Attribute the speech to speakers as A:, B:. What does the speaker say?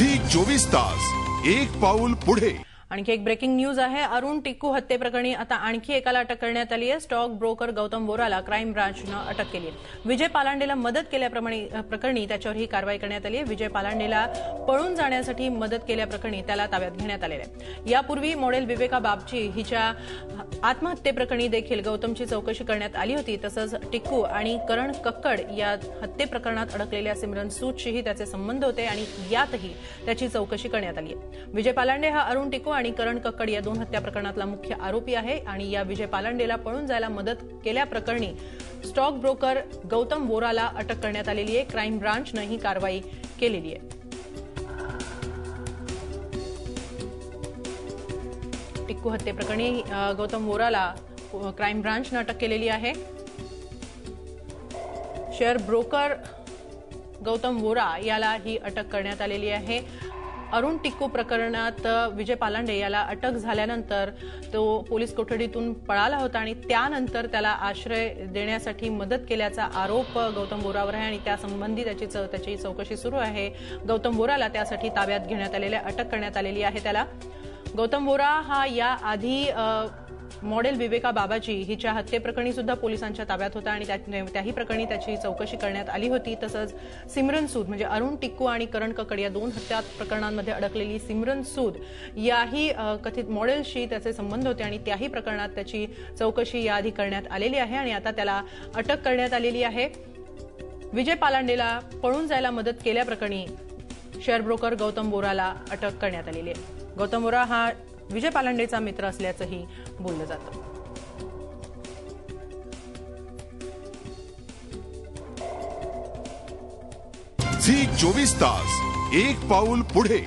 A: Zee 24 तास एक पाऊल पुढे।
B: आणखी एक ब्रेकिंग न्यूज आहे। अरुण टिक्कू हत्येप्रकरणी आता आणखी एकाला अटक करण्यात आली आहे। स्टॉक ब्रोकर गौतम वोराला क्राईम ब्रांचने अटक केली आहे। विजय पालांडेला मदत केल्याप्रकरणी त्याच्यावर ही कारवाई करण्यात आली आहे। विजय पालांडेला पळून जाण्यासाठी मदत केल्याप्रकरणी त्याला ताब्यात घेण्यात आले आहे। यापूर्वी मॉडेल विवेका बापची हिच्या आत्महत्येप्रकरणी देखील गौतमची चौकशी करण्यात आली होती। तसंच टिक्कू आणि करण कक्कड या हत्येप्रकरणात अडकलेल्या सिमरन सूदशीही त्याचे संबंध होते आणि यातही त्याची चौकशी करण्यात आली आहे। विजय पालांडे हा अरुण टिक्कू आणि करण कक्कड या दोन हत्या प्रकरणातला मुख्य आरोपी आहे आणि या विजय पालांडेला पळून जायला मदत केल्याप्रकरणी स्टॉक ब्रोकर गौतम वोराला अटक करण्यात आलेली आहे। क्राईम ब्रांचने ही कारवाई केलेली आहे। टिक्कू हत्येप्रकरणी गौतम वोराला क्राईम ब्रांचने अटक केलेली आहे। शेअर ब्रोकर गौतम वोरा याला ही अटक करण्यात आलेली आहे। अरुण टिक्कू प्रकरणात विजय पालांडे याला अटक झाल्यानंतर तो पोलीस कोठडीतून पळाला होता आणि त्यानंतर त्याला आश्रय देण्यासाठी मदत केल्याचा आरोप गौतम वोरावर आहे आणि त्यासंबंधी त्याची चौकशी सुरू आहे। गौतम वोराला त्यासाठी ताब्यात घेण्यात आलेले अटक करण्यात आलेली आहे। त्याला गौतम वोरा हा या आधी मॉडेल विवेका बाबाजी हिच्या हत्येप्रकरणी सुद्धा पोलिसांच्या ताब्यात होता आणि त्याही प्रकरणी त्याची चौकशी करण्यात आली होती। तसंच सिमरन सूद म्हणजे अरुण टिक्कू आणि करण कक्कड या दोन हत्या प्रकरणांमध्ये अडकलेली सिमरन सूद याही कथित मॉडेलशी त्याचे संबंध होते आणि त्याही प्रकरणात त्याची चौकशी याआधी करण्यात आलेली आहे आणि आता त्याला अटक करण्यात आलेली आहे। विजय पालांडेला पळून जायला मदत केल्याप्रकरणी शेअर ब्रोकर गौतम वोराला अटक करण्यात आलेली आहे। गौतम वोरा हा विजय पालांडेचा मित्र असल्याचंही बोललं जातं।
A: झी 24 तास एक पाऊल पुढे।